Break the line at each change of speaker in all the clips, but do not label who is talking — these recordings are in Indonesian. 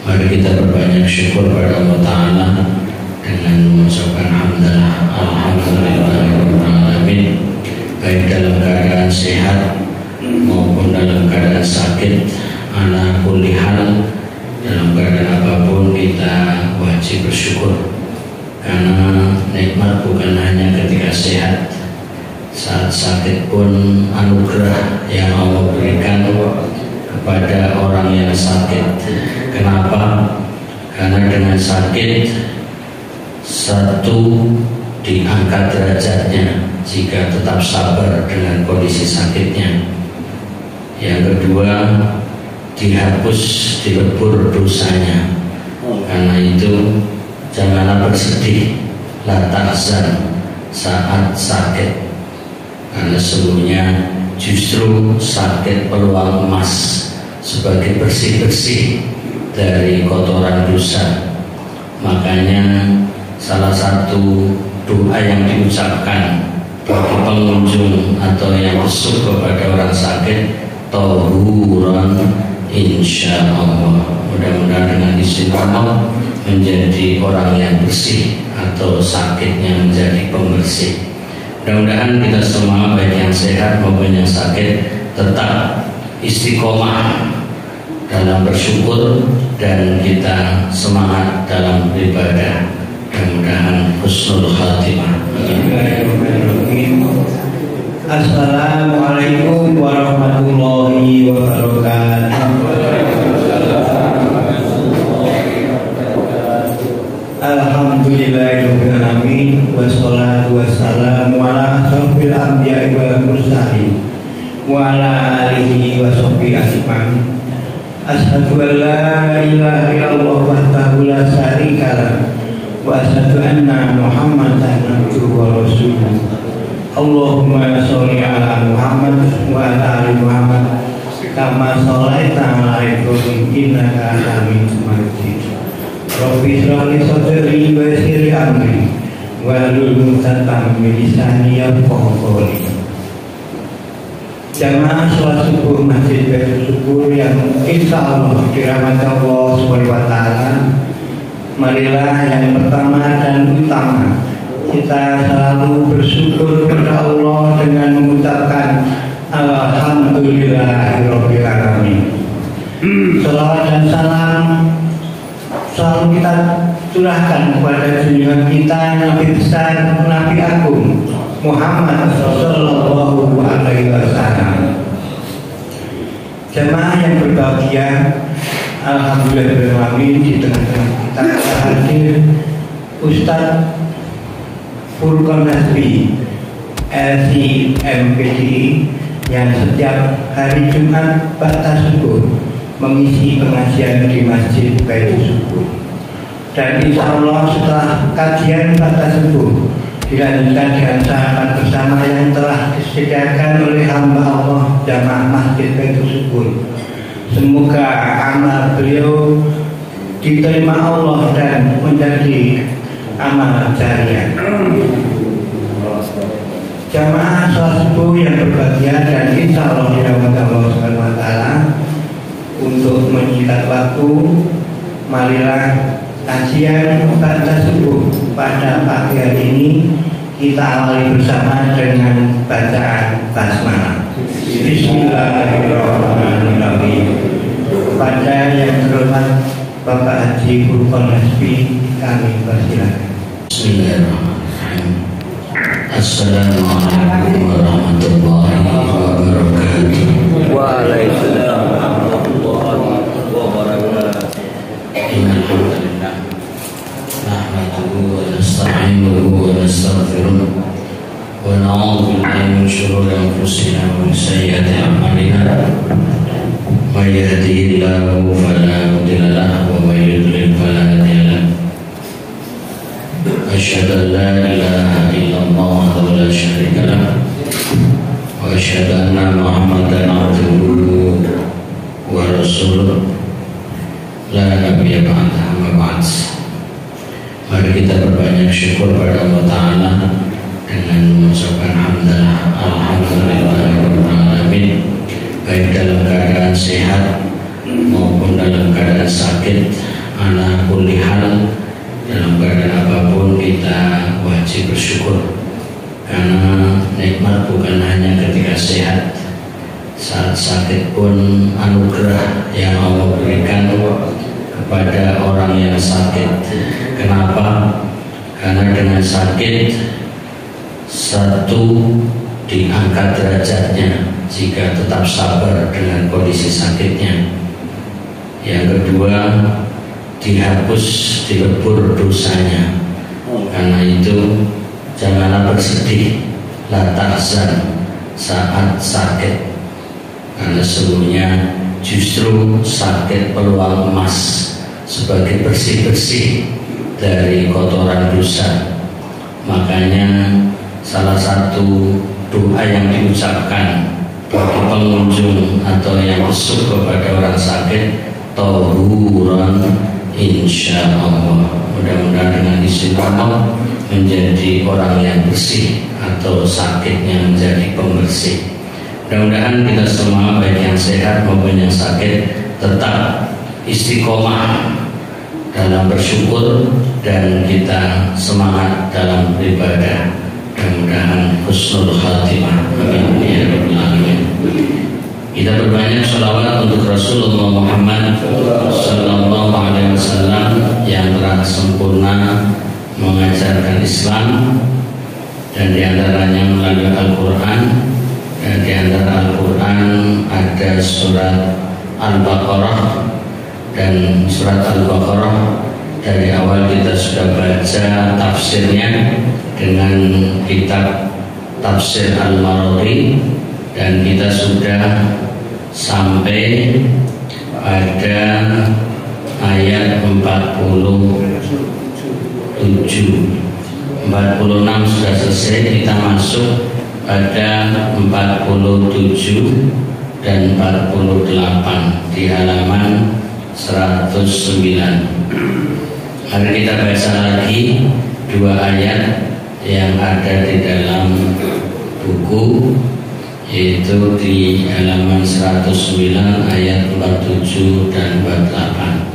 Mari kita berbanyak syukur pada Allah Ta'ala dengan mengucapkan alhamdulillahirrahmanirrahim, baik dalam keadaan sehat maupun dalam keadaan sakit. Ala kulli hal, dalam keadaan apapun kita wajib bersyukur, karena nikmat bukan hanya ketika sehat, saat sakit pun anugerah yang Allah berikan kepada orang yang sakit. Kenapa? Karena dengan sakit, satu, diangkat derajatnya jika tetap sabar dengan kondisi sakitnya. Yang kedua, dihapus, dilebur dosanya. Karena itu janganlah bersedih, la tahzan, saat sakit, karena sesungguhnya justru sakit peluang emas sebagai bersih-bersih dari kotoran dosa. Makanya salah satu doa yang diucapkan bagi pengunjung atau yang besuk kepada orang sakit, tahuran insya Allah, mudah-mudahan dengan izin Allah menjadi orang yang bersih atau sakitnya menjadi pembersih. Mudah-mudahan kita semua, baik yang sehat maupun yang sakit, tetap istiqomah dalam bersyukur dan kita semangat dalam beribadah. Mudah-mudahan husnul khatimah.
Assalamualaikum warahmatullahi wabarakatuh. Alhamdulillahirabbil alamin, wassalatu wassalamu ala asyrofil anbiya'i wal mursalin wa ala alihi wa sahbihi ajmain. Asyhadu an la ilaha illallah wahdahu la syarika lah wa asyhadu anna Muhammadan abduhu wa rasuluh. Allahumma sholli ala Muhammad wa ala ali Muhammad kama shallaita ala Ibrahim innaka Hamidum Majid. Rabbi shrah li sadri wa yassir li amri wahlul 'uqdatam min lisani yafqahu qawli. Jamaah sholat subuh Masjid Baitul Syukur yang insya Allah dirahmati Allah SWT, marilah yang pertama dan utama kita selalu bersyukur kepada Allah dengan mengucapkan alhamdulillahirabbil alamin. Salawat dan salam selalu kita curahkan kepada junjungan kita, Nabi besar, Nabi agung Muhammad sallallahu alaihi wasallam. Jemaah yang berbahagia, alhamdulillah di tengah-tengah kita hadir Ustaz Furqan Nasbi LCMPDI yang setiap hari Jumat ba'da subuh mengisi pengajian di Masjid Baitul Syukur. Dan insya Allah setelah kajian ba'da subuh dilanjutkan dengan sahabat bersama yang telah disediakan oleh hamba Allah jamaah Masjid Baitul Syukur. Semoga amal beliau diterima Allah dan menjadi amal jariah. Jamaah sholat subuh yang berbahagia dan insya Allah dirahmati Allah SWT, untuk menyingkat waktu, marilah kajian ba'da subuh pada pagi hari ini kita awali bersama dengan bacaan basmalah. Bismillahirrahmanirrahim. Kepada yang terhormat Bapak Haji Furqan Nasbi kami persilakan.
Bismillahirrahmanirrahim. Assalamualaikum warahmatullahi wabarakatuh.
Waalaikumsalam warahmatullahi wabarakatuh.
Alhamdulillah, nahmaduhu wa nasta'inuhu wa nastaghfiruh wa na'udzu billahi min shururi anfusina wa min sayyiati a'malina. May yahdihillahu fala mudilla lahu wa may yudlil fala hadiya lahu. Asyhadu an la ilaha illallah wahdahu la syarika lah wa asyhadu anna Muhammadan abduhu wa rasuluh la nabiyya ba'dahu amma ba'd. Mari kita berbanyak syukur pada Allah Ta'ala dengan mengucapkan alhamdulillahirrahmanirrahim, baik dalam keadaan sehat maupun dalam keadaan sakit. kulli hal, dalam keadaan apapun kita wajib bersyukur, karena nikmat bukan hanya ketika sehat, saat sakit pun anugerah yang Allah berikan kepada orang yang sakit. Kenapa? Karena dengan sakit, satu, diangkat derajatnya jika tetap sabar dengan kondisi sakitnya. Yang kedua, dihapus, dilebur dosanya. Karena itu janganlah bersedih, la tahzan, saat sakit, karena sesungguhnya justru sakit peluang emas sebagai bersih-bersih dari kotoran dosa. Makanya salah satu doa yang diucapkan bagi pengunjung atau yang besuk kepada orang sakit, tahuran insya Allah, mudah-mudahan dengan izin Allah menjadi orang yang bersih atau sakitnya menjadi pembersih. Mudah-mudahan kita semua baik yang sehat maupun yang sakit tetap istiqomah dalam bersyukur dan kita semangat dalam beribadah. Mudah-mudahan husnul khatimah. Amin ya rabbal alamin. Kita berbanyak sholawat untuk Rasulullah Muhammad sallallahu alaihi wasallam yang telah sempurna mengajarkan Islam, dan diantaranya melalui Al-Quran. Dan di antara Al-Quran ada surat Al-Baqarah, dan surat Al-Baqarah dari awal kita sudah baca tafsirnya dengan kitab Tafsir Al-Maraghi, dan kita sudah sampai pada ayat 46 sudah selesai. Kita masuk pada 47 dan 48 di halaman 109. Mari kita baca lagi dua ayat yang ada di dalam buku, yaitu di halaman 109 ayat 47 dan 48.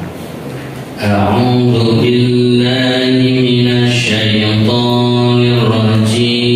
A'udzu billahi minasy syaithanir rajim.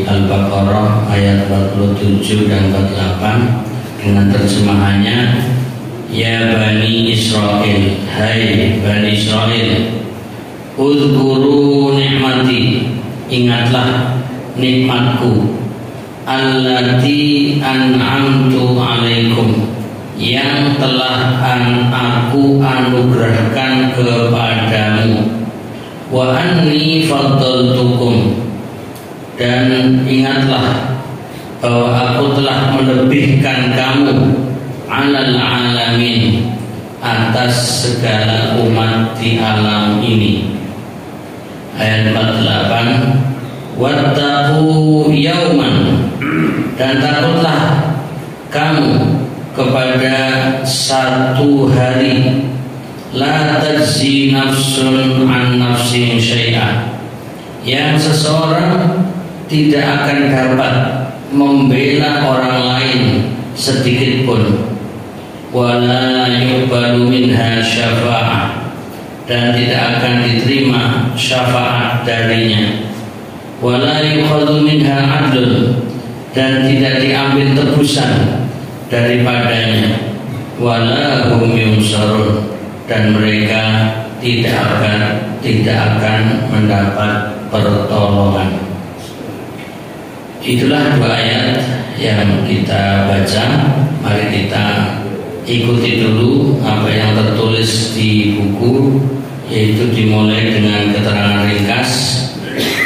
Al-Baqarah ayat 47 dan 48 dengan terjemahannya, ya Bani Israel, hai Bani Israel, uzkuru nikmati, ingatlah nikmatku, allati an'amtu alaikum, yang telah aku anugerahkan kepadamu, wa anni faddaltukum, dan ingatlah bahwa aku telah melebihkan kamu alal alamin, atas segala umat di alam ini. Ayat 48, wattaqu yauman, dan takutlah kamu kepada satu hari, la tajzi nafsun an nafsin syai'an, yang seseorang tidak akan dapat membela orang lain sedikit pun, wala yuqbalu minha syafa'ah, dan tidak akan diterima syafaat darinya, wala yukhadhu minha adlun, dan tidak diambil tebusan daripadanya, wala hum yunsarun, dan mereka tidak akan mendapat pertolongan. Itulah dua ayat yang kita baca. Mari kita ikuti dulu apa yang tertulis di buku, yaitu dimulai dengan keterangan ringkas,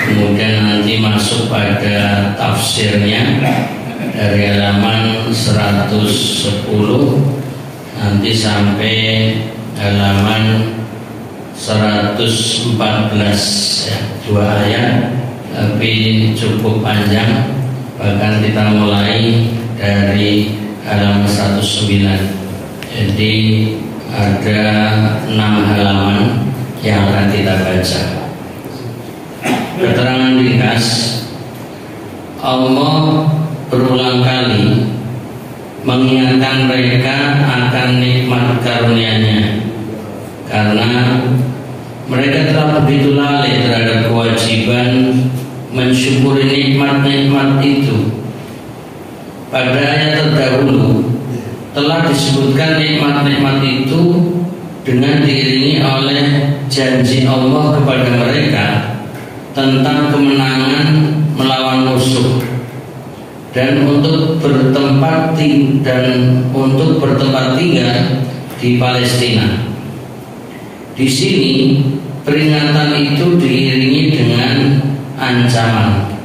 kemudian nanti masuk pada tafsirnya dari halaman 110 nanti sampai halaman 114, ya, dua ayat tapi cukup panjang, bahkan kita mulai dari halaman 109. Jadi ada 6 halaman yang akan kita baca. Keterangan ringkas, Allah berulang kali mengingatkan mereka akan nikmat karunia-Nya, karena mereka telah begitu lalai terhadap kewajiban mensyukuri nikmat-nikmat itu. Pada ayat terdahulu telah disebutkan nikmat-nikmat itu dengan diiringi oleh janji Allah kepada mereka tentang kemenangan melawan musuh dan untuk bertempat tinggal di Palestina. Di sini peringatan itu diiringi dengan ancaman,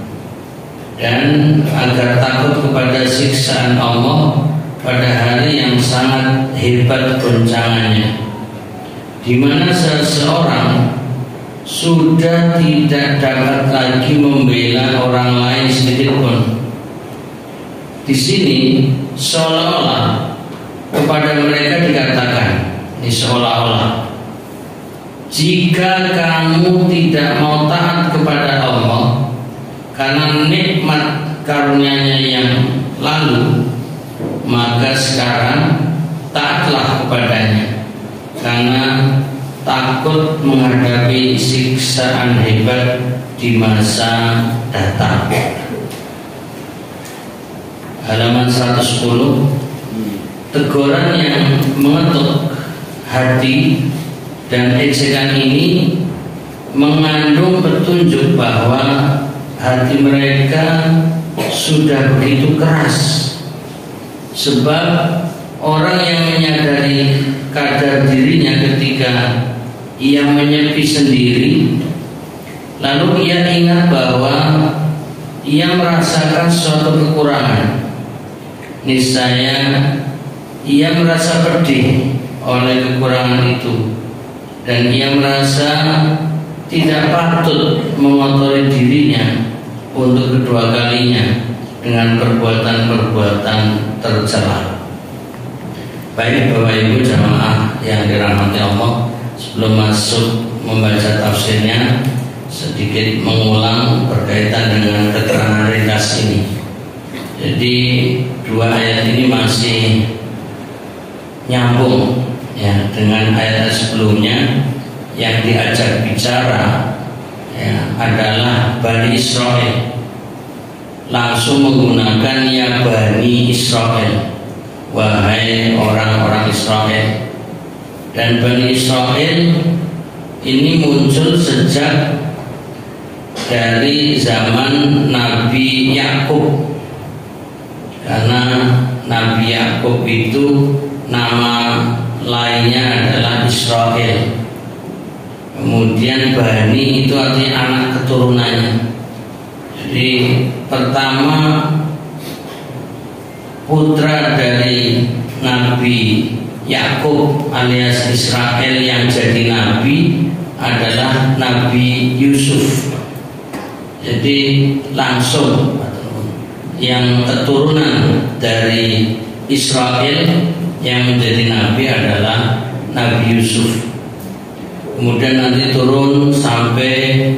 dan agar takut kepada siksaan Allah pada hari yang sangat hebat goncangannya, di mana seseorang sudah tidak dapat lagi membela orang lain sedikit pun. Di sini seolah-olah kepada mereka dikatakan, ini seolah-olah, jika kamu tidak mau taat kepada Allah karena nikmat karunia-Nya yang lalu, maka sekarang taatlah kepadanya, karena takut menghadapi siksaan hebat di masa datang. Halaman 110, teguran yang mengetuk hati dan ejekan ini mengandung petunjuk bahwa hati mereka sudah begitu keras. Sebab orang yang menyadari kadar dirinya ketika ia menyepi sendiri, lalu ia ingat bahwa ia merasakan suatu kekurangan, niscaya ia merasa pedih oleh kekurangan itu, dan ia merasa tidak patut mengotori dirinya untuk kedua kalinya dengan perbuatan-perbuatan tercela. Baik Bapak Ibu jamaah yang dirahmati Allah, sebelum masuk membaca tafsirnya, sedikit mengulang berkaitan dengan keterangan ringkas ini. Jadi dua ayat ini masih nyambung ya dengan ayat sebelumnya. Yang diajak bicara ya, adalah Bani Israel, langsung menggunakan ya Bani Israel, wahai orang-orang Israel. Dan Bani Israel ini muncul sejak dari zaman Nabi Yakub, karena Nabi Yakub itu nama lainnya adalah Israel. Kemudian Bani itu artinya anak keturunannya. Jadi pertama putra dari Nabi Yakub alias Israel yang jadi nabi adalah Nabi Yusuf. Jadi langsung yang keturunan dari Israel yang menjadi nabi adalah Nabi Yusuf. Kemudian nanti turun sampai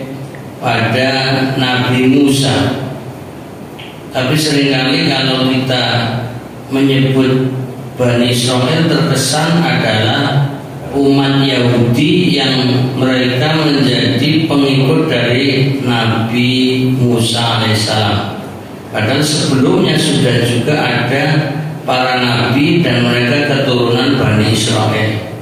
pada Nabi Musa. Tapi seringkali kalau kita menyebut Bani Israel terkesan adalah umat Yahudi yang mereka menjadi pengikut dari Nabi Musa alaihissalam. Padahal sebelumnya sudah juga ada para nabi dan mereka keturunan Bani Israel.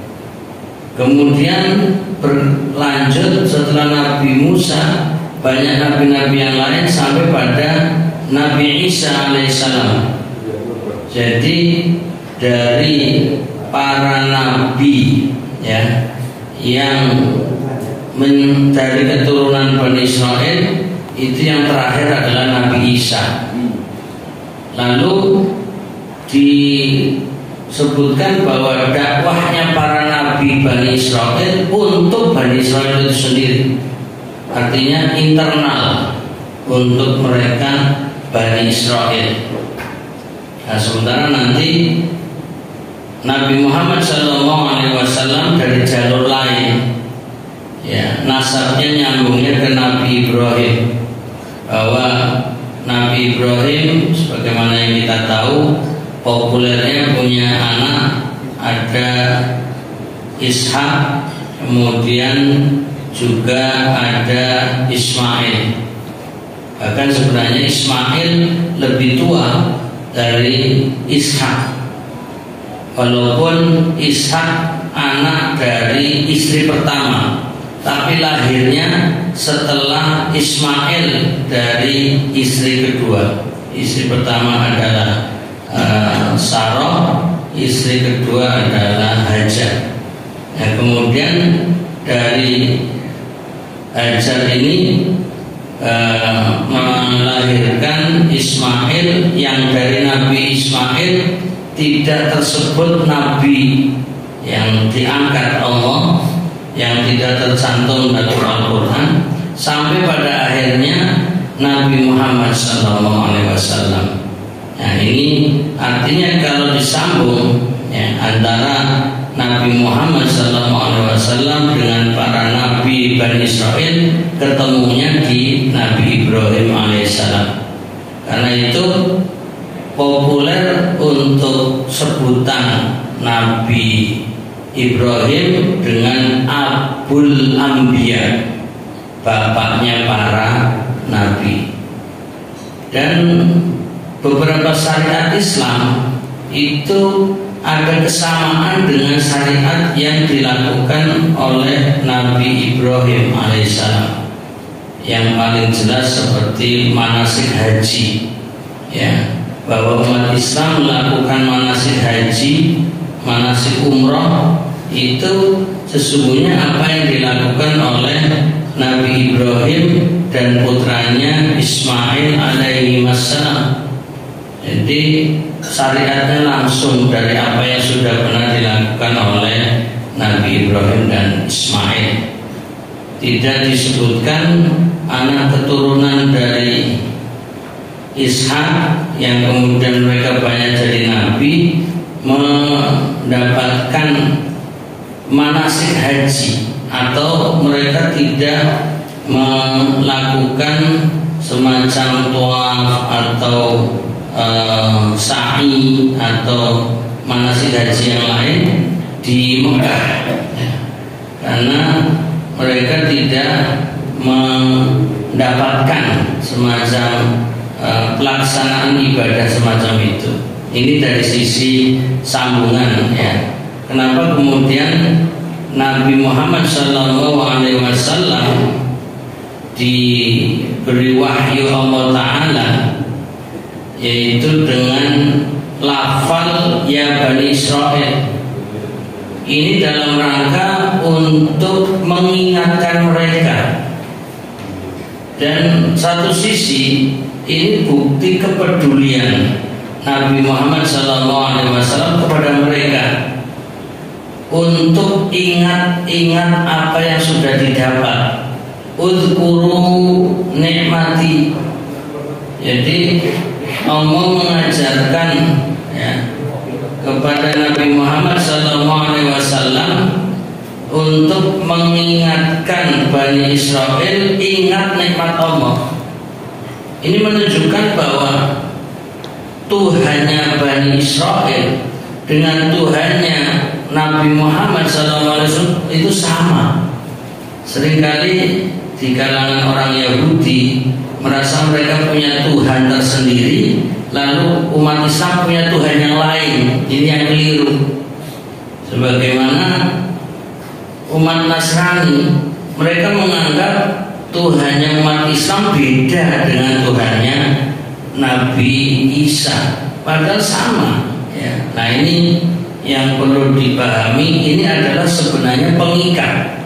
Kemudian berlanjut setelah Nabi Musa banyak nabi-nabi yang lain sampai pada Nabi Isa alaihissalam. Jadi dari para nabi ya yang dari keturunan Bani Israel itu yang terakhir adalah Nabi Isa. Lalu disebutkan bahwa dakwahnya para nabi Bani Israel untuk Bani Israel itu sendiri, artinya internal untuk mereka Bani Israel. Nah, sementara nanti Nabi Muhammad SAW dari jalur lain, ya nasabnya nyambungnya ke Nabi Ibrahim, bahwa Nabi Ibrahim sebagaimana yang kita tahu populernya punya anak ada Ishak, kemudian juga ada Ismail. Bahkan sebenarnya Ismail lebih tua dari Ishak, walaupun Ishak anak dari istri pertama, tapi lahirnya setelah Ismail dari istri kedua. Istri pertama adalah Sarah, istri kedua adalah Hajar. Nah, kemudian dari Hajar ini melahirkan Ismail, yang dari Nabi Ismail tidak tersebut nabi yang diangkat Allah, yang tidak tercantum dalam Al-Quran, sampai pada akhirnya Nabi Muhammad SAW. Nah, ini artinya kalau disambung ya, antara Nabi Muhammad SAW dengan para nabi Bani Israel, ketemunya di Nabi Ibrahim alaihissalam. Karena itu populer untuk sebutan Nabi Ibrahim dengan Abul Anbiya, bapaknya para nabi. Dan beberapa syariat Islam itu ada kesamaan dengan syariat yang dilakukan oleh Nabi Ibrahim alaihissalam. Yang paling jelas seperti manasik haji, ya, bahwa umat Islam melakukan manasik haji, manasik umroh itu sesungguhnya apa yang dilakukan oleh Nabi Ibrahim dan putranya Ismail alaihi wassalam. Jadi syariatnya langsung dari apa yang sudah pernah dilakukan oleh Nabi Ibrahim dan Ismail. Tidak disebutkan anak keturunan dari Ishak yang kemudian mereka banyak jadi nabi mendapatkan manasik haji, atau mereka tidak melakukan semacam tawaf atau sa'i atau manasik haji yang lain di Mekah, karena mereka tidak mendapatkan semacam pelaksanaan ibadah semacam itu. Ini dari sisi sambungan, ya. Kenapa kemudian Nabi Muhammad SAW diberi wahyu Allah Ta'ala, yaitu dengan lafal ya Bani Israel. ini dalam rangka untuk mengingatkan mereka. Dan satu sisi ini bukti kepedulian Nabi Muhammad SAW kepada mereka untuk ingat-ingat apa yang sudah didapat. Udhkuru nikmati. Jadi Allah mengajarkan ya, kepada Nabi Muhammad SAW untuk mengingatkan Bani Israel, ingat nikmat Allah. Ini menunjukkan bahwa Tuhannya Bani Israel dengan Tuhannya Nabi Muhammad SAW itu sama. Seringkali di kalangan orang Yahudi merasa mereka punya Tuhan tersendiri, lalu umat Islam punya Tuhan yang lain. Ini yang keliru. Sebagaimana umat Nasrani, mereka menganggap Tuhannya umat Islam beda dengan Tuhannya Nabi Isa, padahal sama ya. Nah, ini yang perlu dipahami, ini adalah sebenarnya pengikat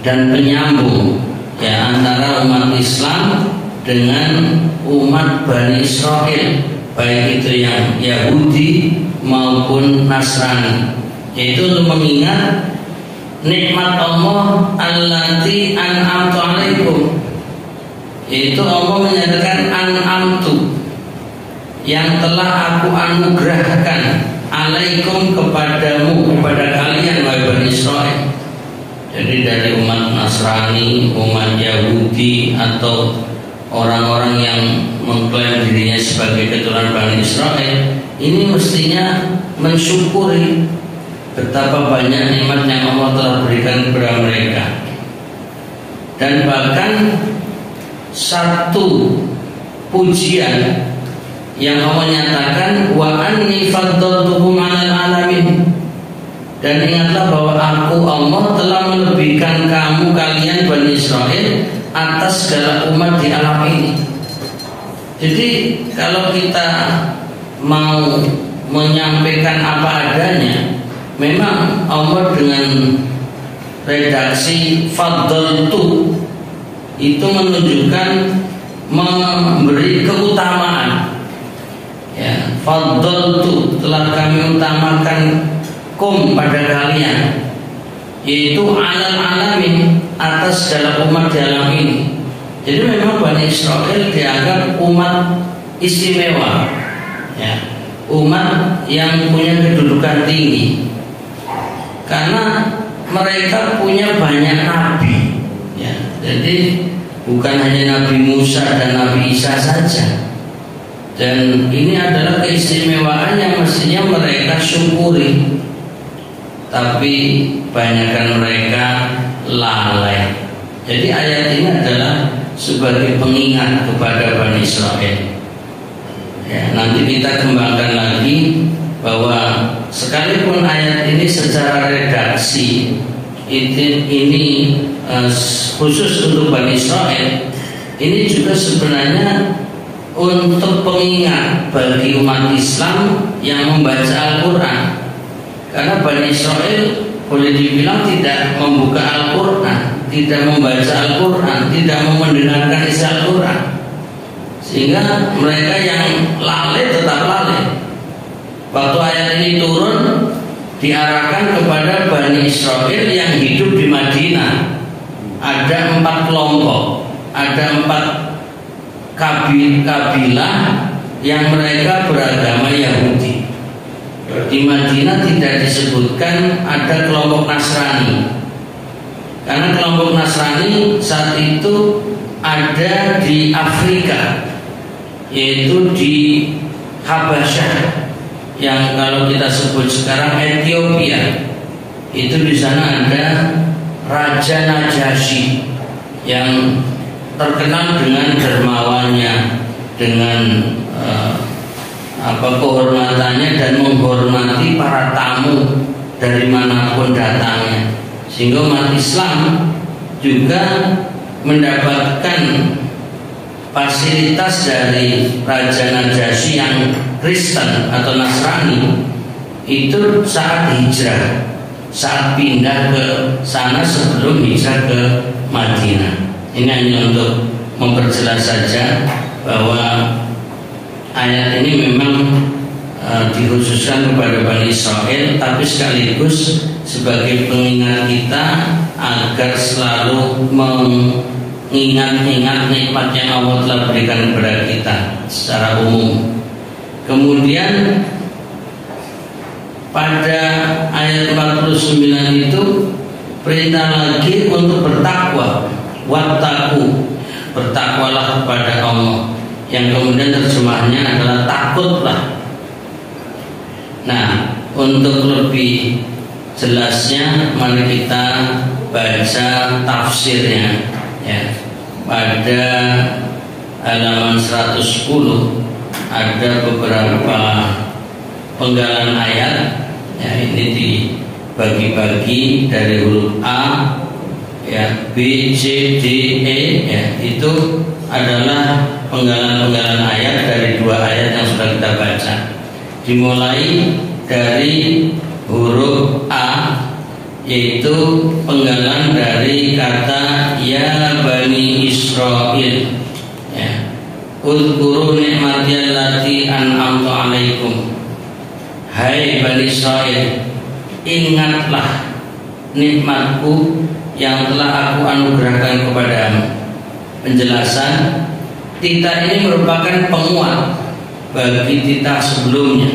dan penyambung ya antara umat Islam dengan umat Bani Israel, baik itu yang Yahudi maupun Nasrani, yaitu untuk mengingat nikmat Allah allati an'amtu alaikum. Yaitu Allah menyatakan an'amtu, yang telah aku anugerahkan alaikum kepadamu, kepada kalian wahai Bani Israel. Jadi dari umat Nasrani, umat Yahudi, atau orang-orang yang mengklaim dirinya sebagai keturunan Bani Israel, ini mestinya mensyukuri betapa banyak nikmat yang Allah telah berikan kepada mereka. Dan bahkan satu pujian yang Allah nyatakan, wa anni faddaltukum 'alal alamin. Dan ingatlah bahwa aku Allah telah melebihkan kamu kalian Bani Israel atas segala umat di alam ini. Jadi kalau kita mau menyampaikan apa adanya, memang Allah dengan redaksi faddaltu itu menunjukkan memberi keutamaan. Ya, faddaltu, telah kami utamakan kum pada kalian, yaitu alal alamin, atas segala umat di alam ini. Jadi memang Bani Israel dianggap umat istimewa, ya, umat yang punya kedudukan tinggi, karena mereka punya banyak nabi, ya. Jadi bukan hanya Nabi Musa dan Nabi Isa saja. Dan ini adalah keistimewaan yang mestinya mereka syukuri. Tapi banyakkan mereka lalai. Jadi ayat ini adalah sebagai pengingat kepada Bani Israel. Ya, nanti kita kembangkan lagi bahwa sekalipun ayat ini secara redaksi ini khusus untuk Bani Israel, ini juga sebenarnya untuk pengingat bagi umat Islam yang membaca Al-Quran. Karena Bani Israel boleh dibilang tidak membuka Al-Quran, tidak membaca Al-Quran, tidak mendengarkan isi Al-Quran, sehingga mereka yang lalai tetap lalai. Waktu ayat ini turun, diarahkan kepada Bani Israel yang hidup di Madinah. Ada 4 kelompok, ada 4 kabilah yang mereka beragama Yahudi. Di Madinah tidak disebutkan ada kelompok Nasrani, karena kelompok Nasrani saat itu ada di Afrika, yaitu di Habasyah, yang kalau kita sebut sekarang Ethiopia. Itu di sana ada Raja Najasyi yang terkenal dengan dermawannya, dengan kehormatannya dan menghormati para tamu dari manapun datangnya, sehingga umat Islam juga mendapatkan fasilitas dari Raja Najasyi yang Kristen atau Nasrani itu saat hijrah. saat pindah ke sana sebelum hijrah ke Madinah. Ini hanya untuk memperjelas saja bahwa ayat ini memang dikhususkan kepada Bani Israel, tapi sekaligus sebagai pengingat kita agar selalu mengingat-ingat nikmat yang Allah telah berikan kepada kita secara umum. Kemudian pada ayat 49 itu perintah lagi untuk bertakwa, wattaqu, bertakwalah kepada Allah, yang kemudian terjemahnya adalah takutlah. Nah, untuk lebih jelasnya mari kita baca tafsirnya ya. Pada halaman 110 ada beberapa penggalan ayat ya, ini dibagi-bagi dari huruf A ya, B, C, D, E ya, itu adalah penggalan-penggalan ayat dari dua ayat yang sudah kita baca. Dimulai dari huruf A, yaitu penggalan dari kata ya Bani Israil ya. Udhkuru ni'mati allati an'amtu 'alaikum. Hai Bani Israil, ingatlah nikmatku yang telah aku anugerahkan kepadamu. Penjelasan, titah ini merupakan penguat bagi titah sebelumnya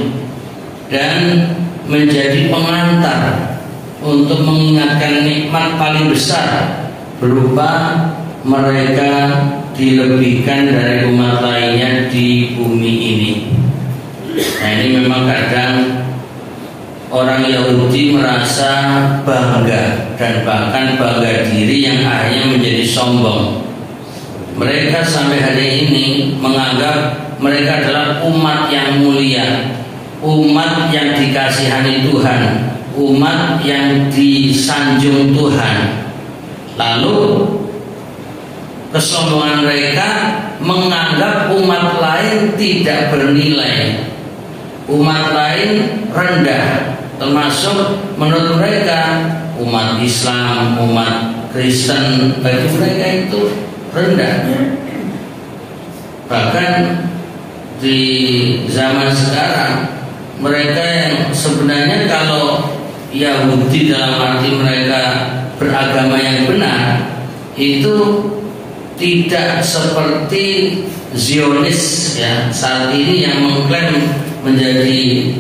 dan menjadi pengantar untuk mengingatkan nikmat paling besar berupa mereka dilebihkan dari umat lainnya di bumi ini. Nah, ini memang kadang orang Yahudi merasa bangga dan bahkan bangga diri yang akhirnya menjadi sombong. Mereka sampai hari ini menganggap mereka adalah umat yang mulia, umat yang dikasihani Tuhan, umat yang disanjung Tuhan. Lalu kesombongan mereka menganggap umat lain tidak bernilai, umat lain rendah, termasuk menurut mereka umat Islam, umat Kristen bagi mereka itu rendah. Bahkan di zaman sekarang mereka yang sebenarnya kalau Yahudi dalam arti mereka beragama yang benar itu tidak seperti Zionis ya saat ini yang mengklaim menjadi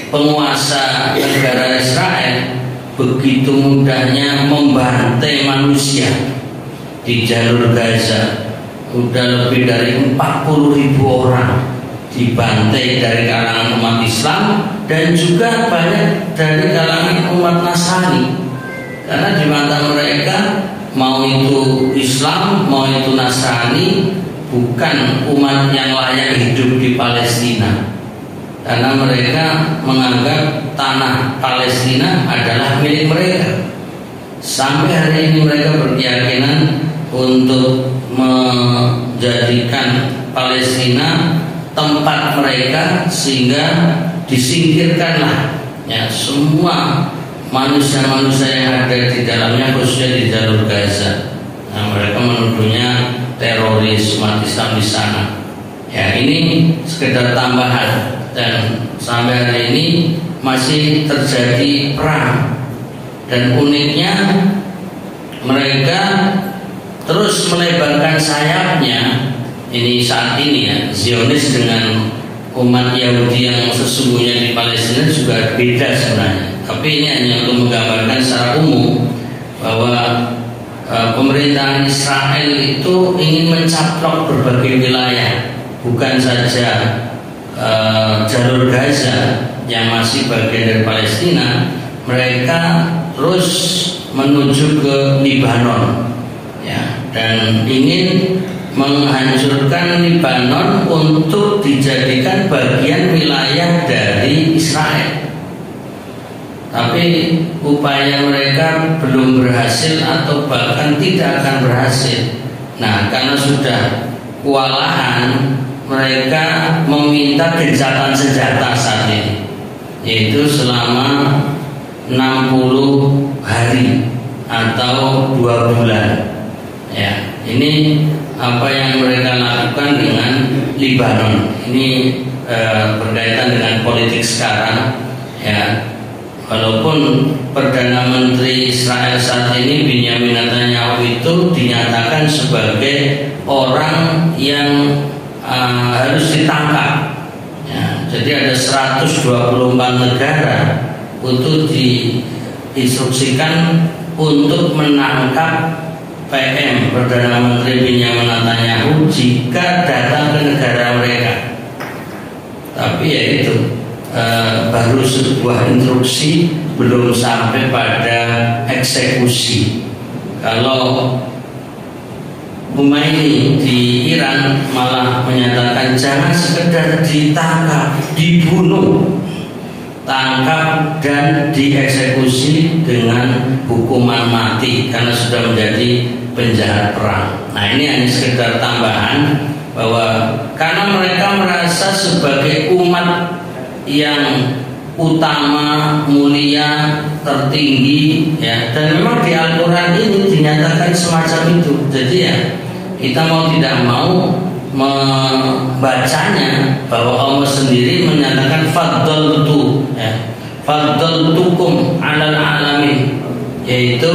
penguasa negara Israel, begitu mudahnya membantai manusia di jalur Gaza. Udah lebih dari 40.000 orang dibantai dari kalangan umat Islam dan juga banyak dari kalangan umat Nasrani, karena di mata mereka mau itu Islam mau itu Nasrani bukan umat yang layak hidup di Palestina, karena mereka menganggap tanah Palestina adalah milik mereka. Sampai hari ini mereka berkeyakinan untuk menjadikan Palestina tempat mereka sehingga disingkirkanlah ya semua manusia-manusia yang ada di dalamnya, khususnya di jalur Gaza. Nah, mereka menuduhnya teroris umat Islam di sana. Ya, ini sekedar tambahan, dan sampai hari ini masih terjadi perang. Dan uniknya mereka terus melebarkan sayapnya. Ini saat ini ya, Zionis dengan umat Yahudi yang sesungguhnya di Palestina juga beda sebenarnya. Tapi ini hanya untuk menggambarkan secara umum bahwa pemerintahan Israel itu ingin mencaplok berbagai wilayah, bukan saja jalur Gaza yang masih bagian dari Palestina. Mereka terus menuju ke Libanon ya, dan ingin menghancurkan Libanon untuk dijadikan bagian wilayah dari Israel. Tapi upaya mereka belum berhasil atau bahkan tidak akan berhasil. Nah, karena sudah kewalahan, mereka meminta gencatan senjata saat ini, yaitu selama 60 hari atau 2 bulan. Ya, ini apa yang mereka lakukan dengan Lebanon. Ini berkaitan dengan politik sekarang. Ya, walaupun Perdana Menteri Israel saat ini Benjamin Netanyahu itu dinyatakan sebagai orang yang harus ditangkap. Ya, jadi ada 124 negara untuk diinstruksikan untuk menangkap PM Perdana Menteri Benjamin Netanyahu jika datang ke negara mereka. Tapi ya itu baru sebuah instruksi, belum sampai pada eksekusi. Kalau Khomeini di Iran malah menyatakan jangan sekedar ditangkap, dibunuh, tangkap dan dieksekusi dengan hukuman mati karena sudah menjadi penjahat perang. Nah, ini hanya sekedar tambahan bahwa karena mereka merasa sebagai umat yang utama, mulia, tertinggi, ya, dan memang di Al-Quran ini dinyatakan semacam itu. Jadi ya, kita mau tidak mau membacanya bahwa Allah sendiri menyatakan faddaltu, ya, faddaltukum 'alal alamin, yaitu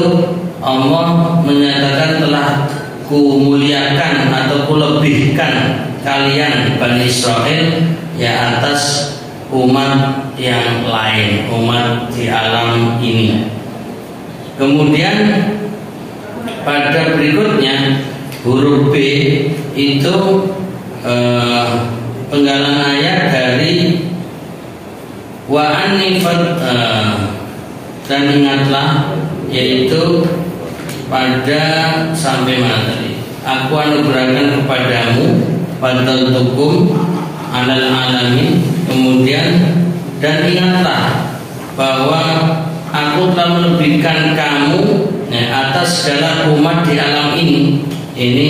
Allah menyatakan telah kumuliakan atau kulebihkan kalian Bani Israel ya atas umat yang lain, umat di alam ini. Kemudian pada berikutnya huruf B itu penggalan ayat dari wa anifat dan ingatlah, yaitu pada sampai mana tadi? Aku anugerahkan kepadamu faddaltukum 'alal alamin. Kemudian dan ingatlah bahwa aku telah melebihkan kamu atas segala umat di alam ini. Ini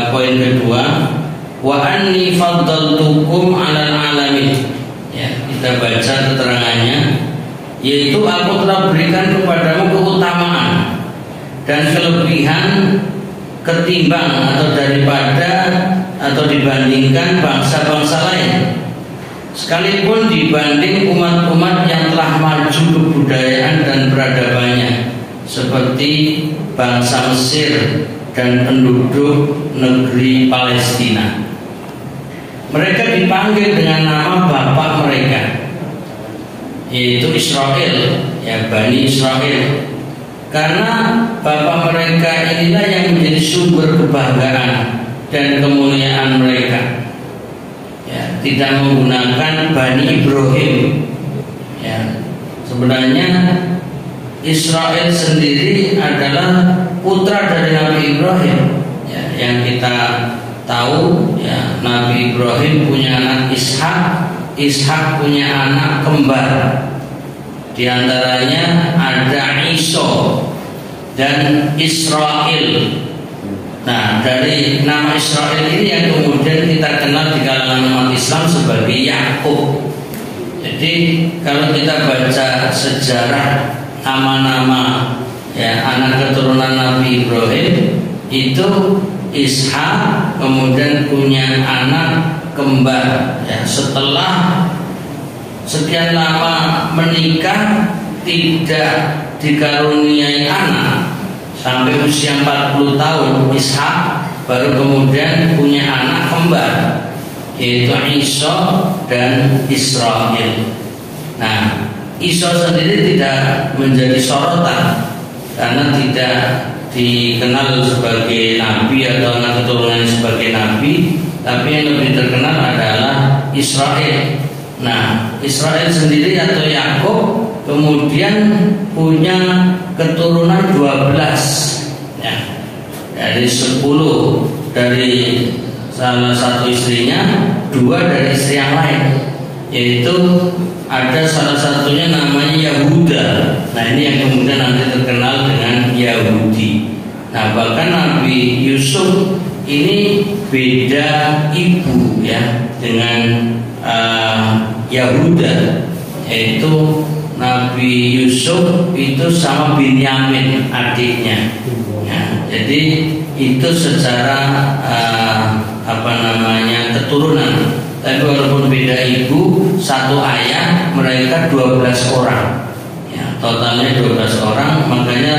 poin kedua. Wa anni faddaltukum 'alal alamin. Ya, kita baca keterangannya, yaitu aku telah berikan kepadamu keutamaan dan kelebihan ketimbang atau daripada atau dibandingkan bangsa-bangsa lain, sekalipun dibanding umat-umat yang telah maju kebudayaan dan peradabannya, seperti bangsa Mesir dan penduduk negeri Palestina. Mereka dipanggil dengan nama bapak mereka, yaitu Israel, ya, Bani Israel, karena bapak mereka inilah yang menjadi sumber kebanggaan dan kemuliaan mereka. Ya, tidak menggunakan Bani Ibrahim. Ya, sebenarnya Israel sendiri adalah putra dari Nabi Ibrahim. Ya, yang kita tahu, ya, Nabi Ibrahim punya anak Ishak, Ishak punya anak kembar. Di antaranya ada Isa dan Israel. Nah, dari nama Israel ini yang kemudian kita kenal di kalangan umat Islam sebagai Yakub. Jadi kalau kita baca sejarah nama-nama, ya, anak keturunan Nabi Ibrahim itu Ishak kemudian punya anak kembar. Ya, setelah sekian lama menikah tidak dikaruniai anak sampai usia 40 tahun, Ishak baru kemudian punya anak kembar, yaitu Isa dan Israel. Nah, Isa sendiri tidak menjadi sorotan karena tidak dikenal sebagai nabi atau anak keturunan sebagai nabi, tapi yang lebih terkenal adalah Israel. Nah, Israel sendiri atau Yakub kemudian punya keturunan 12, ya, dari 10 dari salah satu istrinya, 2 dari istri yang lain, yaitu ada salah satunya namanya Yahuda. Nah, ini yang kemudian nanti terkenal dengan Yahudi. Nah, bahkan Nabi Yusuf ini beda ibu, ya, dengan Yahuda, yaitu Nabi Yusuf itu sama Binyamin adiknya. Ya, jadi itu secara keturunan. Tapi walaupun beda ibu, satu ayah, mereka 12 orang. Ya, totalnya 12 orang, makanya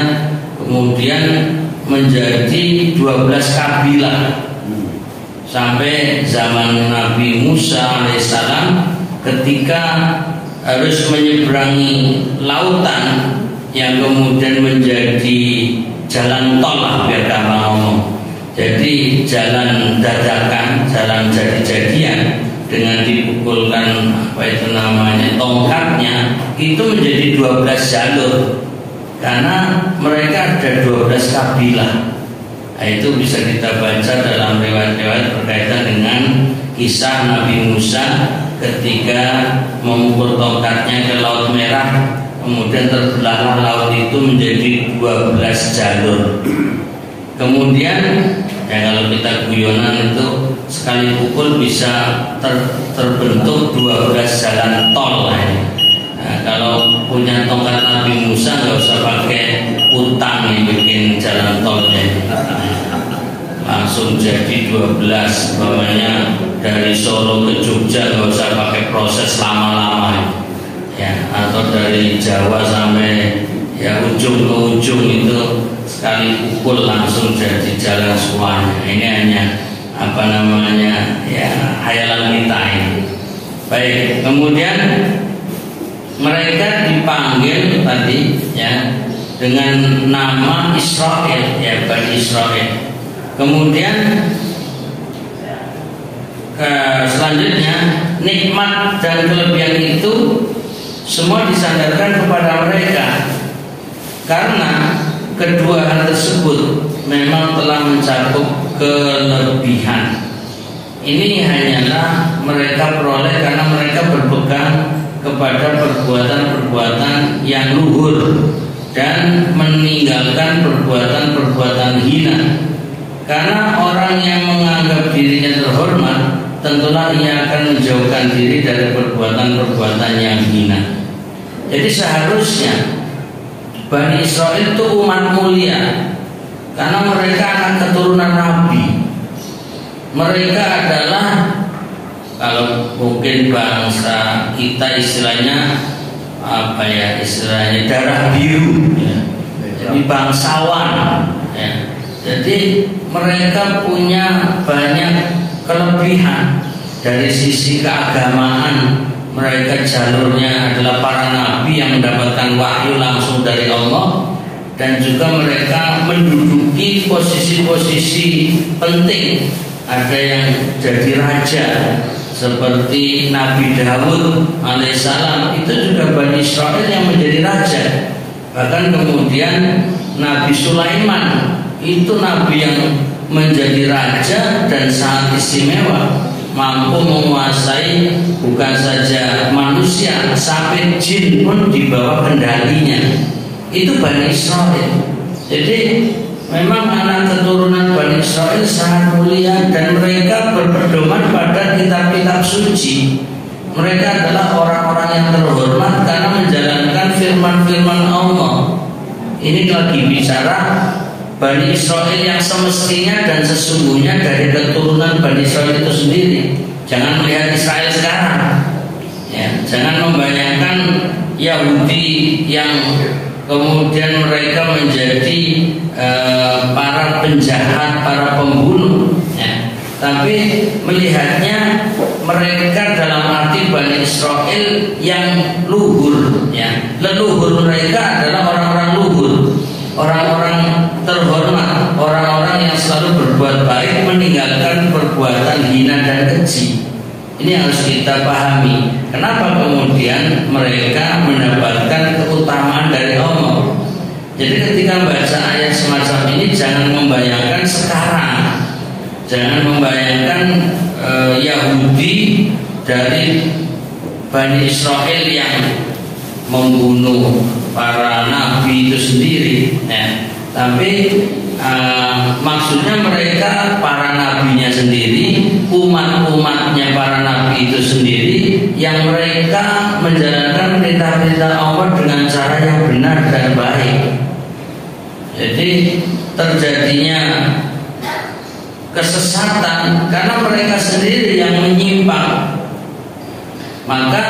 kemudian menjadi 12 kabilah. Sampai zaman Nabi Musa alaihissalam ketika harus menyeberangi lautan yang kemudian menjadi jalan tol lah, biar gampang ngomong. Jadi jalan dadakan, jalan jadi-jadian dengan dipukulkan tongkatnya itu menjadi 12 jalur karena mereka ada 12 kabilah. Nah, itu bisa kita baca dalam riwayat-riwayat berkaitan dengan kisah Nabi Musa ketika memukul tongkatnya ke Laut Merah, kemudian terbelahlah laut itu menjadi 12 jalur. Kemudian ya kalau kita guyonan itu sekali pukul bisa terbentuk 12 jalan tol lah ya. Nah, kalau punya tongkat Nabi Musa nggak usah pakai utang yang bikin jalan tolnya, langsung jadi 12. Namanya dari Solo ke Jogja nggak usah pakai proses lama-lama ya, atau dari Jawa sampai ya ujung ke ujung itu sekali pukul langsung jadi jalan semuanya. Ini hanya ya hayalan kita ini. Baik, kemudian mereka dipanggil tadi ya dengan nama Israel, ya Bani Israel. Kemudian selanjutnya nikmat dan kelebihan itu semua disandarkan kepada mereka karena kedua hal tersebut memang telah mencakup kelebihan. Ini hanyalah mereka peroleh karena mereka berpegang kepada perbuatan-perbuatan yang luhur dan meninggalkan perbuatan-perbuatan hina. Karena orang yang menganggap dirinya terhormat, tentulah ia akan menjauhkan diri dari perbuatan-perbuatan yang hina. Jadi seharusnya Bani Israel itu umat mulia karena mereka anak keturunan Nabi. Mereka adalah, kalau mungkin bangsa kita istilahnya istilahnya darah biru ya. Jadi bangsawan ya. Jadi mereka punya banyak kelebihan dari sisi keagamaan. Mereka jalurnya adalah para nabi yang mendapatkan wahyu langsung dari Allah, dan juga mereka menduduki posisi-posisi penting. Ada yang jadi raja seperti Nabi Daud alaihissalam, itu juga Bani Israel yang menjadi raja. Bahkan kemudian Nabi Sulaiman itu nabi yang menjadi raja dan sangat istimewa, mampu menguasai bukan saja manusia, sampai jin pun di bawah kendalinya. Itu Bani Israel. Jadi memang anak keturunan Bani Israel sangat mulia, dan mereka berpedoman pada kitab-kitab suci. Mereka adalah orang-orang yang terhormat karena menjalankan firman-firman Allah. Ini lagi bicara Bani Israel yang semestinya dan sesungguhnya dari keturunan Bani Israel itu sendiri. Jangan melihat Israel sekarang ya, jangan membayangkan Yahudi yang kemudian mereka menjadi para penjahat, para pembunuh ya. Tapi melihatnya mereka dalam arti Bani Israel yang luhur ya. Leluhur mereka adalah orang-orang luhur, orang-orang terhormat, orang-orang yang selalu berbuat baik, meninggalkan perbuatan hina dan keji. Ini harus kita pahami. Kenapa kemudian mereka mendapatkan keutamaan dari Allah? Jadi ketika membaca ayat semacam ini, jangan membayangkan sekarang, jangan membayangkan Yahudi dari Bani Israel yang membunuh para nabi itu sendiri ya. Tapi maksudnya mereka para nabinya sendiri, umat-umatnya para nabi itu sendiri, yang mereka menjalankan perintah-perintah Allah dengan cara yang benar dan baik. Jadi terjadinya kesesatan karena mereka sendiri yang menyimpang. Maka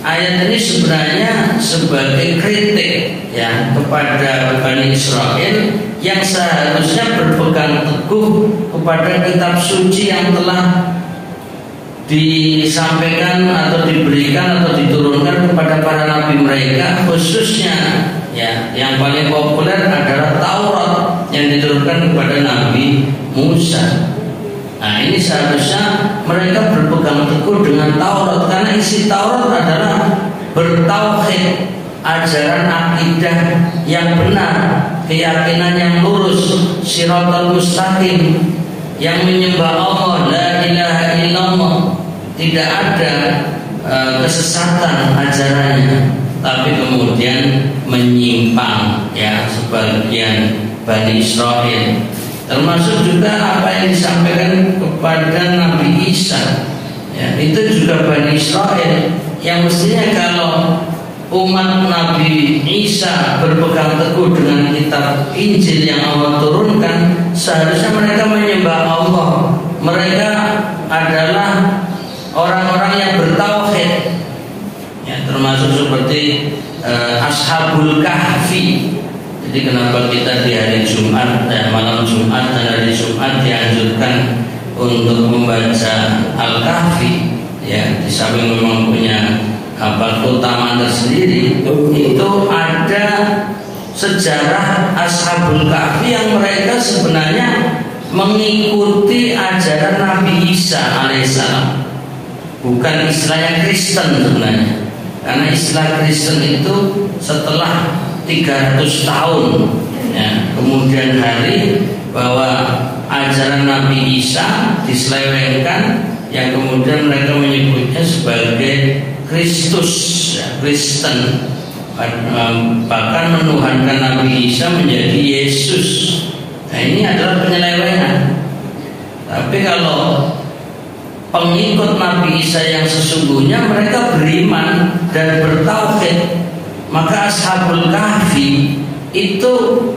ayat ini sebenarnya sebagai kritik ya kepada Bani Israel yang seharusnya berpegang teguh kepada kitab suci yang telah disampaikan atau diberikan atau diturunkan kepada para nabi mereka, khususnya ya yang paling populer adalah Taurat yang diturunkan kepada Nabi Musa. Nah, ini seharusnya mereka berpegang teguh dengan Taurat karena isi Taurat adalah bertauhid, ajaran akidah yang benar, keyakinan yang lurus, shiratal mustaqim, yang menyembah Allah, la ilaha illallah, tidak ada kesesatan ajarannya. Tapi kemudian menyimpang ya sebagian Bani Israel, termasuk juga apa yang disampaikan kepada Nabi Isa ya, itu juga Bani Israel yang mestinya kalau umat Nabi Isa berpegang teguh dengan kitab Injil yang Allah turunkan, seharusnya mereka menyembah Allah. Mereka adalah orang-orang yang bertauhid ya, termasuk seperti Ashabul Kahfi. Jadi kenapa kita di hari Jumat malam Jumat dan hari Jumat dianjurkan untuk membaca Al-Kahfi ya, di samping memang punya keutamaan tersendiri, itu ada sejarah Ashabul Kahfi yang mereka sebenarnya mengikuti ajaran Nabi Isa alaihissalam, bukan istilahnya Kristen sebenarnya. Karena istilah Kristen itu setelah 300 tahun ya, kemudian hari bahwa ajaran Nabi Isa diselewengkan, yang kemudian mereka menyebutnya sebagai Kristus ya, Kristen, bahkan menuhankan Nabi Isa menjadi Yesus. Nah, ini adalah penyelewengan. Tapi kalau pengikut Nabi Isa yang sesungguhnya, mereka beriman dan bertauhid, maka Ashabul Kahfi itu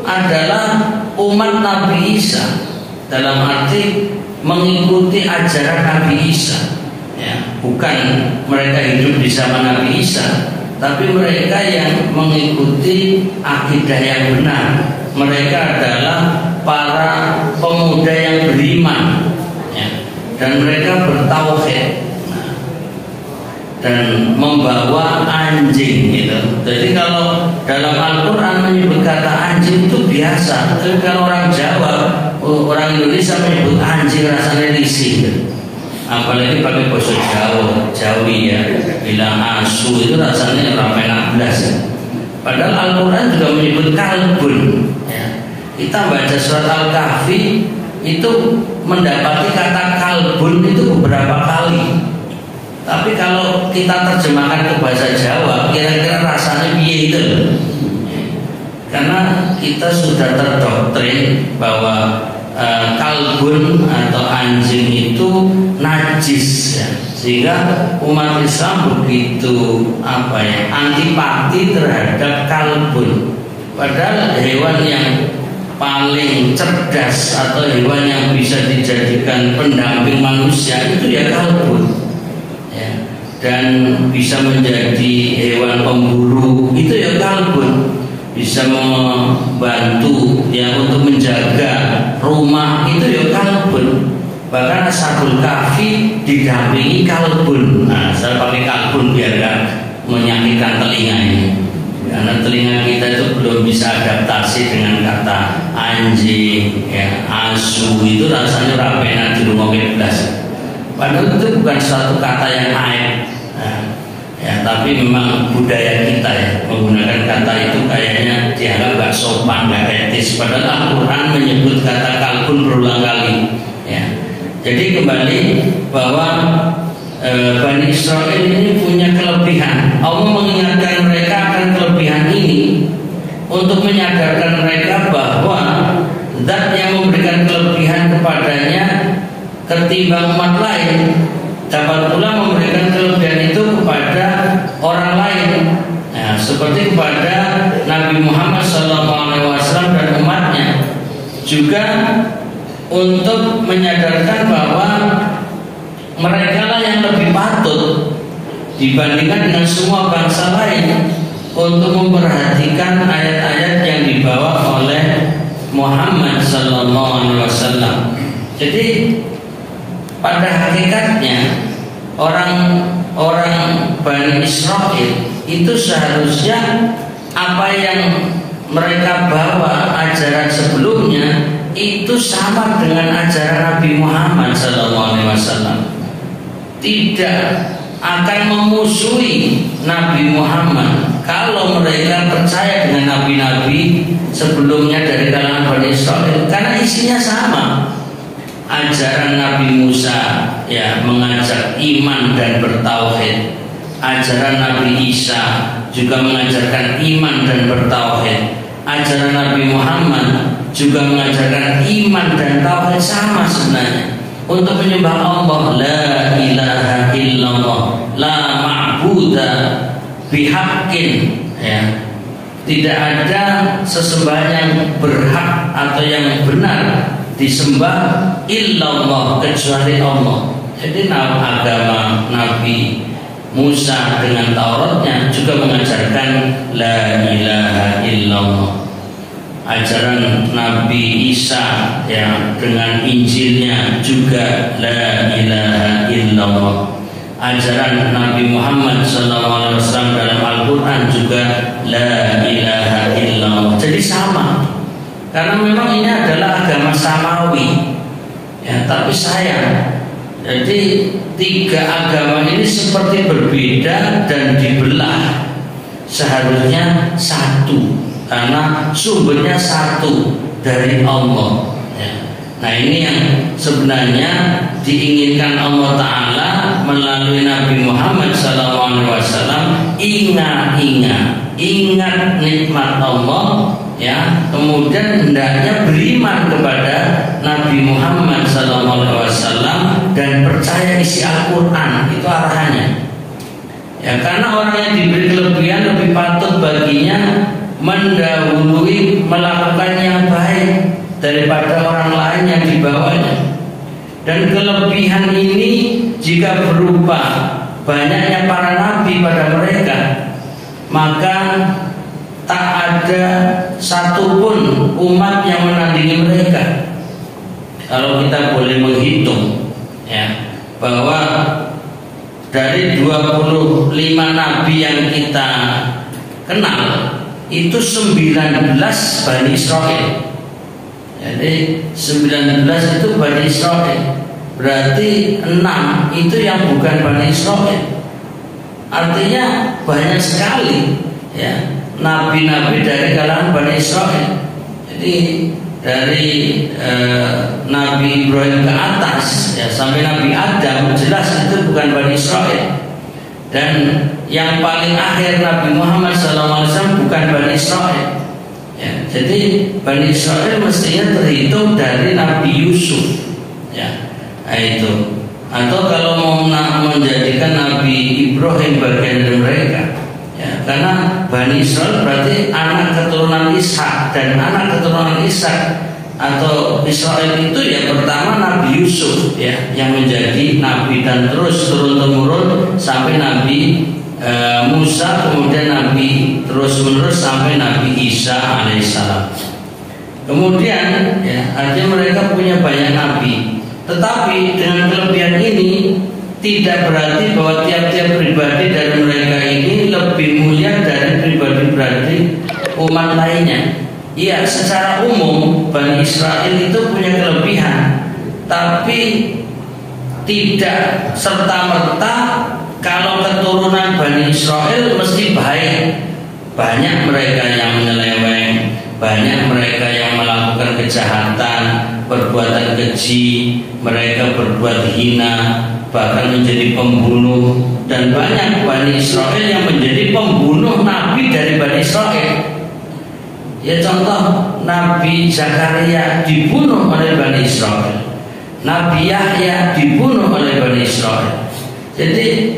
adalah umat Nabi Isa, dalam arti mengikuti ajaran Nabi Isa ya, bukan mereka hidup di zaman Nabi Isa, tapi mereka yang mengikuti akidah yang benar. Mereka adalah para pemuda yang beriman ya, dan mereka bertauhid dan membawa anjing gitu. Jadi kalau dalam Al-Quran menyebut kata anjing itu biasa, tapi kalau orang Jawa, orang Indonesia menyebut anjing rasanya risih gitu. Apalagi pakai bahasa Jawi ya, bilang asu itu rasanya ramai 16 ya. Padahal Al-Quran juga menyebut kalbun ya. Kita baca surat Al-Kahfi itu mendapati kata kalbun itu beberapa kali. Tapi kalau kita terjemahkan ke bahasa Jawa, kira-kira rasanya piye itu? Karena kita sudah terdoktrin bahwa kalbun atau anjing itu najis ya. Sehingga umat Islam begitu antipati terhadap kalbun. Padahal hewan yang paling cerdas atau hewan yang bisa dijadikan pendamping manusia itu ya kalbun. Dan bisa menjadi hewan pemburu itu ya kalbun, bisa membantu ya untuk menjaga rumah itu ya kalbun. Bahkan Ashabul Kahfi didampingi kalbun. Nah, saya pakai kalbun biar gak menyakitkan telinga ini, karena telinga kita itu belum bisa adaptasi dengan kata anjing ya, asu itu rasanya rapena di rumah belas. Padahal itu bukan suatu kata yang aib ya, tapi memang budaya kita ya, menggunakan kata itu kayaknya dianggap gak sopan, gak etis. Padahal Al-Quran menyebut kata kalbun berulang kali ya. Jadi kembali bahwa Bani Israel ini punya kelebihan. Allah mengingatkan mereka akan kelebihan ini untuk menyadarkan mereka bahwa zat yang memberikan kelebihan kepadanya ketimbang umat lain, dapat pula memberikan kelebihan itu kepada orang lain. Nah, seperti kepada Nabi Muhammad SAW dan umatnya, juga untuk menyadarkan bahwa mereka lah yang lebih patut dibandingkan dengan semua bangsa lain untuk memperhatikan ayat-ayat yang dibawa oleh Muhammad SAW. Jadi pada hakikatnya orang Bani Israel itu seharusnya apa yang mereka bawa ajaran sebelumnya itu sama dengan ajaran Nabi Muhammad SAW. Tidak akan memusuhi Nabi Muhammad kalau mereka percaya dengan nabi-nabi sebelumnya dari kalangan Bani Israel, karena isinya sama. Ajaran Nabi Musa ya mengajak iman dan bertauhid. Ajaran Nabi Isa juga mengajarkan iman dan bertauhid. Ajaran Nabi Muhammad juga mengajarkan iman dan tauhid, sama sebenarnya. Untuk menyembah Allah, la ilaha illallah, la ma'buda bihaqqin, ya. Tidak ada sesembahan yang berhak atau yang benar disembah illallah, kecuali Allah. Jadi agama Nabi Musa dengan Tauratnya juga mengajarkan la ilaha illallah. Ajaran Nabi Isa ya dengan Injilnya juga la ilaha illallah. Ajaran Nabi Muhammad SAW dalam Al-Quran juga la ilaha illallah. Jadi sama, karena memang ini adalah agama samawi ya, tapi sayang, jadi tiga agama ini seperti berbeda dan dibelah. Seharusnya satu, karena sumbernya satu dari Allah ya. Nah, ini yang sebenarnya diinginkan Allah Ta'ala melalui Nabi Muhammad SAW. Ingat nikmat Allah ya, kemudian hendaknya beriman kepada Nabi Muhammad SAW dan percaya isi Al-Quran. Itu arahannya ya, karena orang yang diberi kelebihan lebih patut baginya mendahului melakukan yang baik daripada orang lain yang dibawanya. Dan kelebihan ini jika berupa banyaknya para nabi pada mereka, maka tak ada satupun umat yang menandingi mereka. Kalau kita boleh menghitung ya, bahwa dari 25 nabi yang kita kenal itu 19 Bani Israel. Jadi 19 itu Bani Israel, berarti 6 itu yang bukan Bani Israel. Artinya banyak sekali ya nabi-nabi dari kalangan Bani Israel. Jadi dari Nabi Ibrahim ke atas ya, sampai Nabi Adam jelas itu bukan Bani Israel. Dan yang paling akhir Nabi Muhammad SAW bukan Bani Israel ya. Jadi Bani Israel mestinya terhitung dari Nabi Yusuf ya. Nah, itu. Atau kalau mau menjadikan Nabi Ibrahim bagian dari mereka ya, karena Bani Israel berarti anak keturunan Ishak, dan anak keturunan Ishak atau Israel itu ya pertama Nabi Yusuf ya, yang menjadi nabi dan terus turun-temurun sampai Nabi Musa, kemudian Nabi terus-menerus sampai Nabi Isa alaihissalam. Kemudian ya, artinya mereka punya banyak nabi. Tetapi dengan kelebihan ini tidak berarti bahwa tiap-tiap pribadi dari mereka ini lebih mulia dari pribadi-pribadi umat lainnya. Ya, secara umum Bani Israel itu punya kelebihan, tapi tidak serta-merta kalau keturunan Bani Israel mesti baik. Banyak mereka yang menyeleweng, banyak mereka yang melakukan kejahatan, perbuatan keji, mereka berbuat hina, bahkan menjadi pembunuh. Dan banyak Bani Israel yang menjadi pembunuh nabi dari Bani Israel. Ya, contoh Nabi Zakaria dibunuh oleh Bani Israel, Nabi Yahya dibunuh oleh Bani Israel. Jadi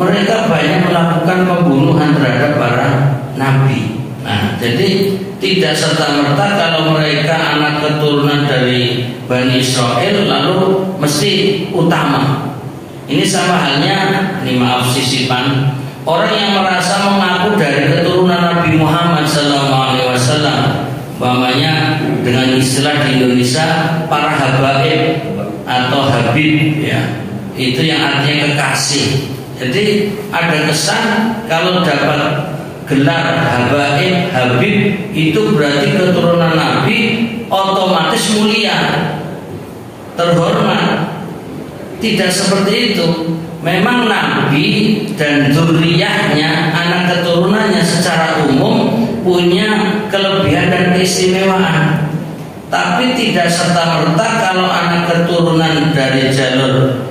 mereka banyak melakukan pembunuhan terhadap para nabi. Nah, jadi tidak serta-merta kalau mereka anak keturunan dari Bani Israel lalu mesti utama. Ini sama halnya, ini maaf sisipan, orang yang merasa mengaku dari keturunan Nabi Muhammad SAW, umpamanya dengan istilah di Indonesia para habaib atau habib, ya, itu yang artinya kekasih. Jadi ada kesan kalau dapat gelar habaib, habib itu berarti keturunan Nabi, otomatis mulia, terhormat. Tidak seperti itu. Memang Nabi dan zuriyahnya, anak keturunannya secara umum punya kelebihan dan keistimewaan. Tapi tidak serta-merta kalau anak keturunan dari jalur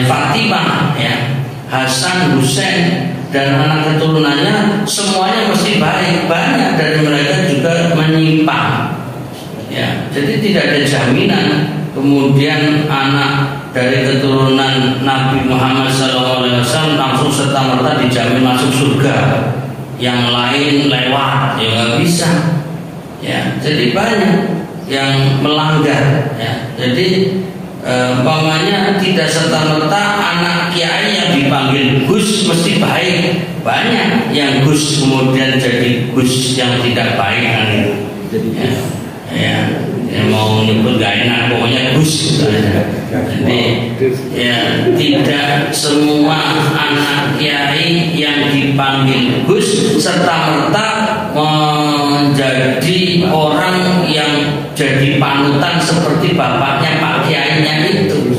Fatimah, ya, Hasan, Husain dan anak keturunannya semuanya mesti baik. Banyak dari mereka juga menyimpang, ya. Jadi tidak ada jaminan kemudian anak dari keturunan Nabi Muhammad SAW langsung serta-merta dijamin masuk surga, yang lain lewat, ya nggak bisa, ya. Jadi banyak yang melanggar, ya. Jadi umpamanya tidak serta-merta anak kiai yang dipanggil Gus mesti baik. Banyak yang Gus kemudian jadi Gus yang tidak baik, kan itu. Ya, mau nyebut gak enak, pokoknya Gus. Jadi ya, tidak semua anak kiai yang dipanggil Gus serta-merta menjadi orang yang jadi panutan seperti bapaknya Pak Kiainya itu.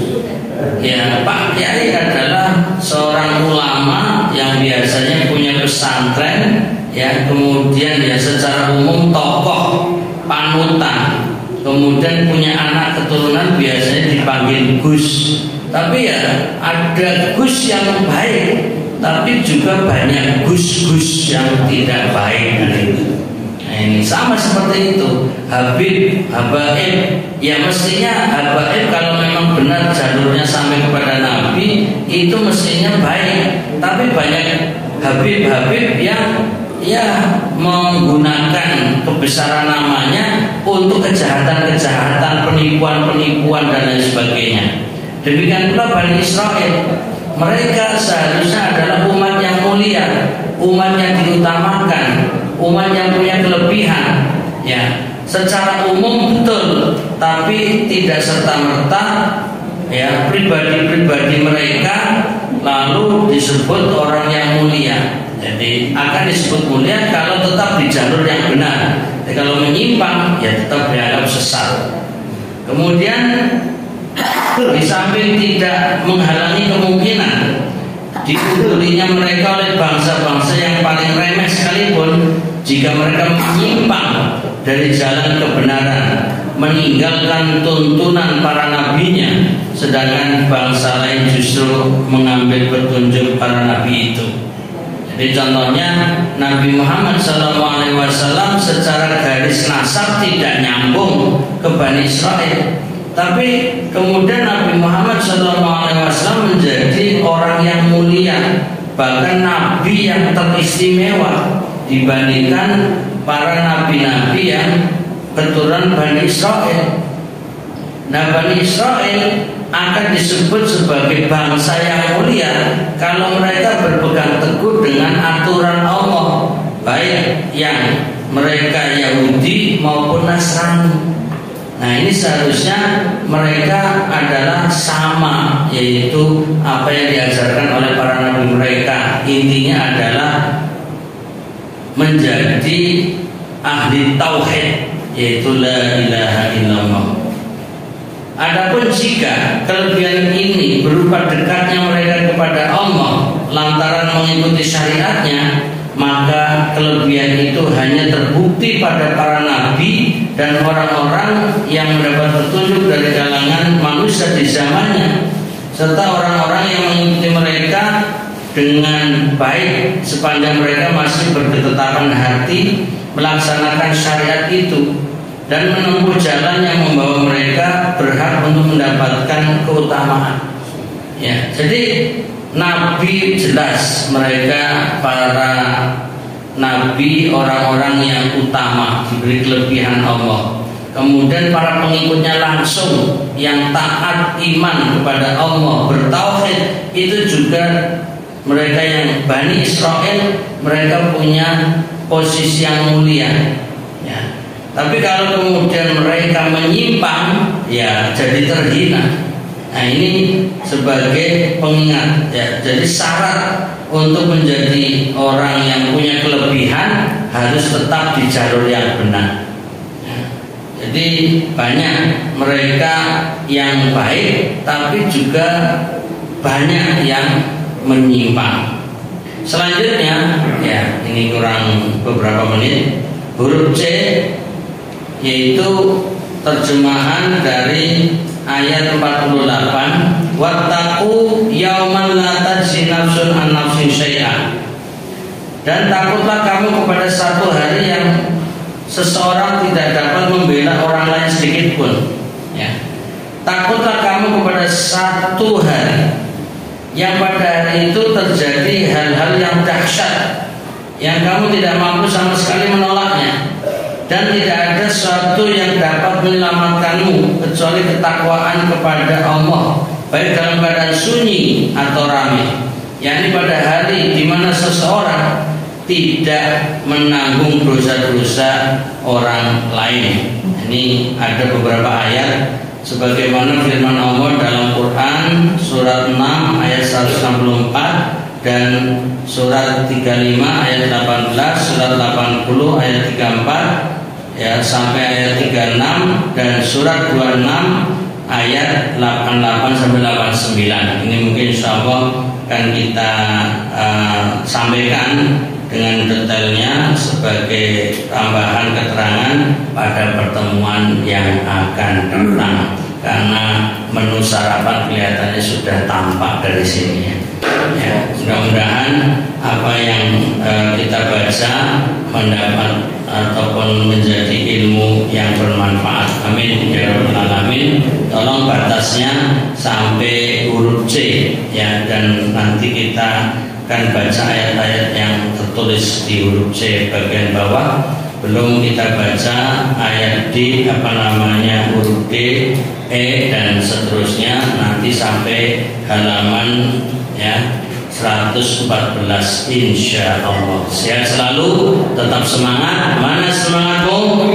Ya, Pak Kiai adalah seorang ulama yang biasanya punya pesantren, ya, kemudian ya secara umum tokoh panutan, kemudian punya anak keturunan biasanya dipanggil Gus. Tapi ya ada Gus yang baik, tapi juga banyak Gus-Gus yang tidak baik. Nah, ini sama seperti itu. Habib, habaib, ya mestinya habaib kalau memang benar jalurnya sampai kepada Nabi itu mestinya baik. Tapi banyak habib-habib yang ya menggunakan kebesaran namanya untuk kejahatan-kejahatan, penipuan-penipuan dan lain sebagainya. Demikian pula Bani Israel, mereka seharusnya adalah umat yang mulia, umat yang diutamakan, umat yang punya kelebihan, ya, secara umum betul, tapi tidak serta-merta ya pribadi-pribadi mereka lalu disebut orang yang mulia. Jadi akan disebut mulia kalau tetap di jalur yang benar. Jadi kalau menyimpang ya tetap dianggap sesat. Kemudian di samping tidak menghalangi kemungkinan dikubulinya mereka oleh bangsa-bangsa yang paling remeh sekalipun, jika mereka menyimpang dari jalan kebenaran, meninggalkan tuntunan para nabinya, sedangkan bangsa lain justru mengambil petunjuk para nabi itu. Jadi contohnya Nabi Muhammad SAW secara garis nasab tidak nyambung ke Bani Israel, tapi kemudian Nabi Muhammad SAW menjadi orang yang mulia, bahkan Nabi yang teristimewa dibandingkan para nabi-nabi yang keturunan Bani Israel. Nah, Bani Israel akan disebut sebagai bangsa yang mulia kalau mereka berpegang teguh dengan aturan Allah, baik yang mereka Yahudi maupun Nasrani. Nah, ini seharusnya mereka adalah sama, yaitu apa yang diajarkan oleh para nabi mereka. Intinya adalah menjadi ahli tauhid, yaitu la ilaha illallah. Adapun jika kelebihan ini berupa dekatnya mereka kepada Allah lantaran mengikuti syariatnya, maka kelebihan itu hanya terbukti pada para nabi dan orang-orang yang mendapat petunjuk dari kalangan manusia di zamannya, serta orang-orang yang mengikuti mereka dengan baik sepanjang mereka masih berketetapan hati melaksanakan syariat itu dan menempuh jalan yang membawa mereka berhak untuk mendapatkan keutamaan. Ya, jadi Nabi jelas mereka para Nabi orang-orang yang utama diberi kelebihan Allah. Kemudian para pengikutnya langsung yang taat iman kepada Allah, bertauhid, itu juga mereka yang Bani Israel, mereka punya posisi yang mulia. Ya. Tapi kalau kemudian mereka menyimpang, ya jadi terhina. Nah, ini sebagai pengingat. Ya. Jadi syarat untuk menjadi orang yang punya kelebihan harus tetap di jalur yang benar. Jadi banyak mereka yang baik, tapi juga banyak yang menyimpang. Selanjutnya, ya ini kurang beberapa menit, huruf C, yaitu terjemahan dari ayat 48, wattaqu yauman la tajzi nafsun an nafsin syai'an. Dan takutlah kamu kepada satu hari yang seseorang tidak dapat membela orang lain sedikit pun. Ya. Takutlah kamu kepada satu hari yang pada hari itu terjadi hal-hal yang dahsyat yang kamu tidak mampu sama sekali menolaknya, dan tidak ada sesuatu yang dapat menyelamatkanmu kecuali ketakwaan kepada Allah, baik dalam keadaan sunyi atau ramai. yakni pada hari di mana seseorang tidak menanggung dosa-dosa orang lain. Ini ada beberapa ayat sebagaimana firman Allah dalam Quran surat 6 ayat 164 dan surat 35 ayat 18, surat 80 ayat 34 ya sampai ayat 36 dan surat 26 ayat 88 sampai 89. Ini mungkin insyaallah akan kita sampaikan dengan detailnya sebagai tambahan keterangan pada pertemuan yang akan datang, karena menu sarapan kelihatannya sudah tampak dari sini ya. Mudah-mudahan apa yang kita baca mendapat ataupun menjadi ilmu yang bermanfaat. Amin ya rabbal alamin. Tolong batasnya sampai huruf C ya, dan nanti kita akan baca ayat-ayat yang tertulis di huruf C bagian bawah. Belum kita baca ayat D huruf D, E dan seterusnya nanti sampai halaman ya 114 insya Allah. Sehat selalu, tetap semangat. Mana semangatmu?